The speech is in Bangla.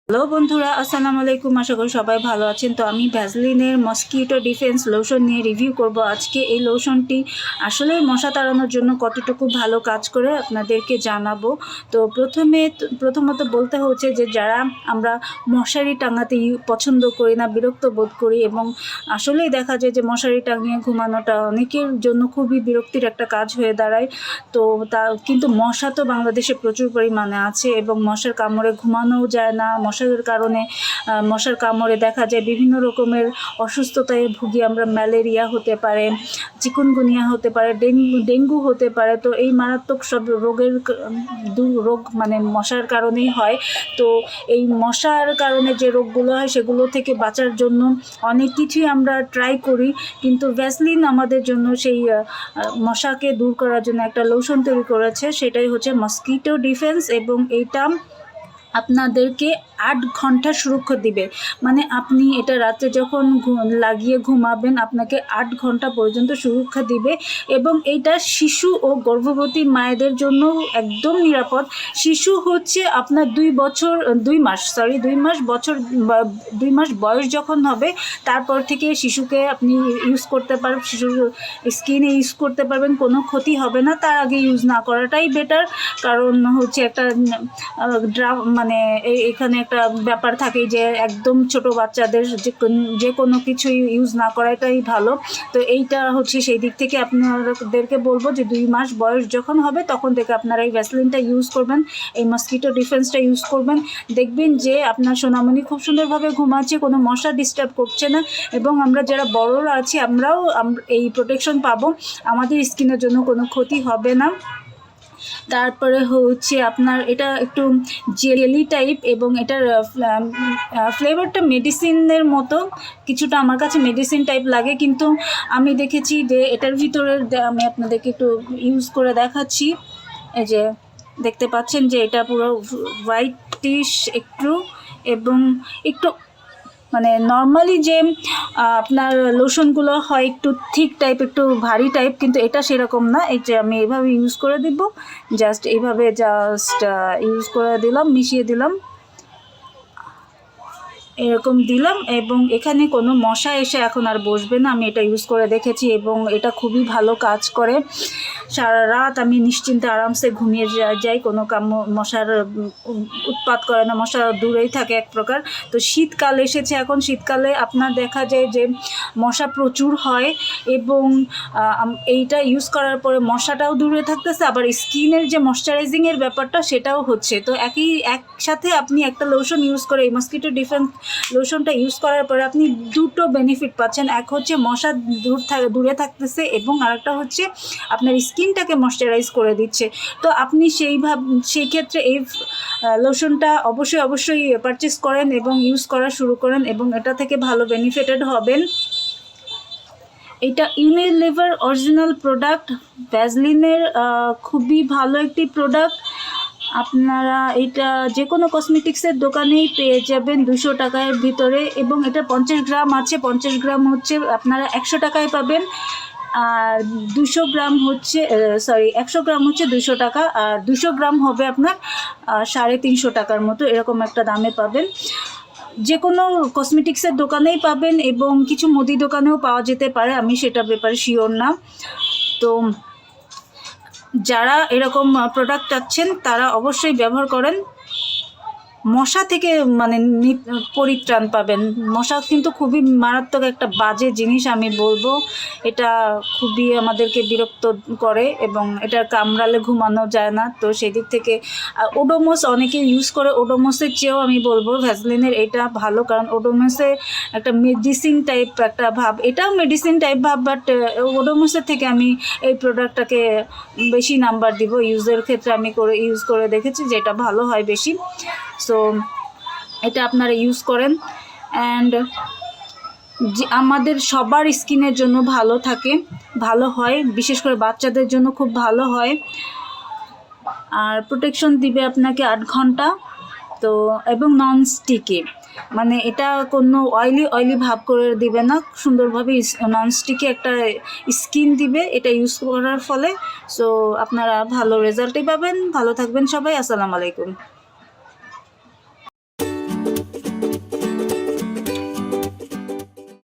হ্যালো বন্ধুরা, আসসালামু আলাইকুম। আশা করি সবাই ভালো আছেন। তো আমি ভ্যাসলিনের মসকিটো ডিফেন্স লোশন নিয়ে রিভিউ করব আজকে। এই লোশনটি আসলে মশা তাড়ানোর জন্য কতটুকু ভালো কাজ করে আপনাদেরকে জানাবো। তো প্রথমত বলতে হচ্ছে যে যারা আমরা মশারি টাঙাতে পছন্দ করি না, বিরক্ত বোধ করি, এবং আসলেই দেখা যায় যে মশারি টাঙিয়ে ঘুমানোটা অনেকের জন্য খুবই বিরক্তির একটা কাজ হয়ে দাঁড়ায়। তো কিন্তু মশা তো বাংলাদেশে প্রচুর পরিমাণে আছে এবং মশার কামড়ে ঘুমানোও যায় না। মশার কামড়ে দেখা যায় বিভিন্ন রকমের অসুস্থতায় ভুগি আমরা। ম্যালেরিয়া হতে পারে, চিকুনগুনিয়া হতে পারে, ডেঙ্গু হতে পারে। তো এই মারাত্মক সব রোগ মানে মশার কারণেই হয়। তো এই মশার কারণে যে রোগগুলো হয় সেগুলো থেকে বাঁচার জন্য অনেক কিছুই আমরা ট্রাই করি, কিন্তু ভ্যাসলিন আমাদের জন্য সেই মশাকে দূর করার জন্য একটা লোশন তৈরি করেছে, সেটাই হচ্ছে মসকিটো ডিফেন্স। এবং এইটা আপনাদেরকে 8 ঘন্টা সুরক্ষা দিবে। মানে আপনি এটা রাতে যখন লাগিয়ে ঘুমাবেন আপনাকে 8 ঘন্টা পর্যন্ত সুরক্ষা দিবে। এবং এইটা শিশু ও গর্ভবতী মায়েদের জন্য একদম নিরাপদ। শিশু হচ্ছে আপনার 2 মাস বয়স যখন হবে তারপর থেকে শিশুকে আপনি ইউজ করতে পারবেন, শিশুর স্কিনে ইউজ করতে পারবেন, কোনো ক্ষতি হবে না। তার আগে ইউজ না করাটাই বেটার, কারণ হচ্ছে একটা মানে এখানে একটা ব্যাপার থাকে যে একদম ছোট বাচ্চাদের যে কোনো কিছুই ইউজ না করাটাই ভালো। তো এইটা হচ্ছে সেই দিক থেকে আপনাদেরকে বলবো যে 2 মাস বয়স যখন হবে তখন থেকে আপনারা এই ভ্যাসলিনটা ইউজ করবেন, এই মসকিটো ডিফেন্সটা ইউজ করবেন। দেখবেন যে আপনার সোনামণি খুব সুন্দরভাবে ঘুমাচ্ছে, কোনো মশা ডিস্টার্ব করছে না, এবং আমরা যারা বড়রা আছি আমরাও এই প্রোটেকশন পাবো, আমাদের স্কিনের জন্য কোনো ক্ষতি হবে না। তারপরে হচ্ছে আপনার এটা একটু জেলি টাইপ এবং এটার ফ্লেভারটা মেডিসিনের মতো কিছুটা, আমার কাছে মেডিসিন টাইপ লাগে। কিন্তু আমি দেখেছি যে এটার ভিতরে আমি আপনাদেরকে একটু ইউজ করে দেখাচ্ছি। এই যে দেখতে পাচ্ছেন যে এটা পুরো হোয়াইটিশ একটু, এবং একটু মানে নর্মালি যে আপনার লোশনগুলো হয় একটু থিক টাইপ, একটু ভারী টাইপ, কিন্তু এটা সেরকম না। এই যে আমি এইভাবে ইউজ করে দিব, জাস্ট ইউজ করে দিলাম, মিশিয়ে দিলাম, এরকম দিলাম, এবং এখানে কোনো মশা এসে এখন আর বসবে না। আমি এটা ইউজ করে দেখেছি এবং এটা খুবই ভালো কাজ করে। সারা রাত আমি নিশ্চিন্তে আরামসে ঘুমিয়ে যাই, কোনো মশার উৎপাত করে না, মশা দূরেই থাকে এক প্রকার। তো শীতকাল এসেছে, এখন শীতকালে আপনার দেখা যায় যে মশা প্রচুর হয়, এবং এইটা ইউজ করার পরে মশাটাও দূরে থাকতেছে, আবার স্কিনের যে ময়শ্চারাইজিংয়ের ব্যাপারটা সেটাও হচ্ছে। তো একসাথে আপনি একটা লোশন ইউজ করে, এই মসকিটো ডিফেন্স লোশনটা ইউজ করার পরে আপনি দুটো বেনিফিট পাচ্ছেন। এক হচ্ছে মশা দূরে থাকতেছে, এবং আরেকটা হচ্ছে আপনার স্কিনটাকে ময়শ্চারাইজ করে দিচ্ছে। তো আপনি সেই ক্ষেত্রে এই লোশনটা অবশ্যই পারচেস করেন এবং ইউজ করা শুরু করেন, এবং এটা থেকে ভালো বেনিফিটেড হবেন। এটা ইউনিলিভার অরিজিনাল প্রোডাক্ট, ভ্যাসলিনের খুবই ভালো একটি প্রোডাক্ট। আপনারা এটা যে কোনো কসমেটিক্সের দোকানেই পেয়ে যাবেন 200 টাকার ভিতরে, এবং এটা 50 গ্রাম আছে। 50 গ্রাম হচ্ছে আপনারা 100 টাকায় পাবেন, আর 100 গ্রাম হচ্ছে 200 টাকা, আর 200 গ্রাম হবে আপনার 350 টাকার মতো, এরকম একটা দামে পাবেন। যে কোনো কসমেটিক্সের দোকানেই পাবেন, এবং কিছু মুদি দোকানেও পাওয়া যেতে পারে, আমি সেটা ব্যাপারে শিওর না। তো যারা এরকম প্রোডাক্ট চাচ্ছেন তারা অবশ্যই ব্যবহার করেন, মশা থেকে মানে পরিত্রাণ পাবেন। মশা কিন্তু খুবই মারাত্মক একটা বাজে জিনিস, আমি বলবো। এটা খুবই আমাদেরকে বিরক্ত করে, এবং এটা কামড়ালে ঘুমানো যায় না। তো সেই দিক থেকে ওডোমস অনেকে ইউজ করে, ওডোমসের চেয়েও আমি বলবো ভ্যাসলিনের এটা ভালো, কারণ ওডোমসে একটা মেডিসিন টাইপ একটা ভাব, এটাও মেডিসিন টাইপ ভাব, বাট ওডোমসের থেকে আমি এই প্রোডাক্টটাকে বেশি নাম্বার দিব। ইউজের ক্ষেত্রে আমি ইউজ করে দেখেছি যে এটা ভালো হয় বেশি। সো এটা আপনারা ইউজ করেন, অ্যান্ড আমাদের সবার স্কিনের জন্য ভালো হয়, বিশেষ করে বাচ্চাদের জন্য খুব ভালো হয়। আর প্রোটেকশন দিবে আপনাকে 8 ঘন্টা। তো এবং নন স্টিকে, মানে এটা কোনো অয়েলি ভাব করে দিবে না, সুন্দরভাবে ননস্টিকি একটা স্কিন দিবে এটা ইউজ করার ফলে। সো আপনারা ভালো রেজাল্টই পাবেন। ভালো থাকবেন সবাই, আসসালামু আলাইকুম।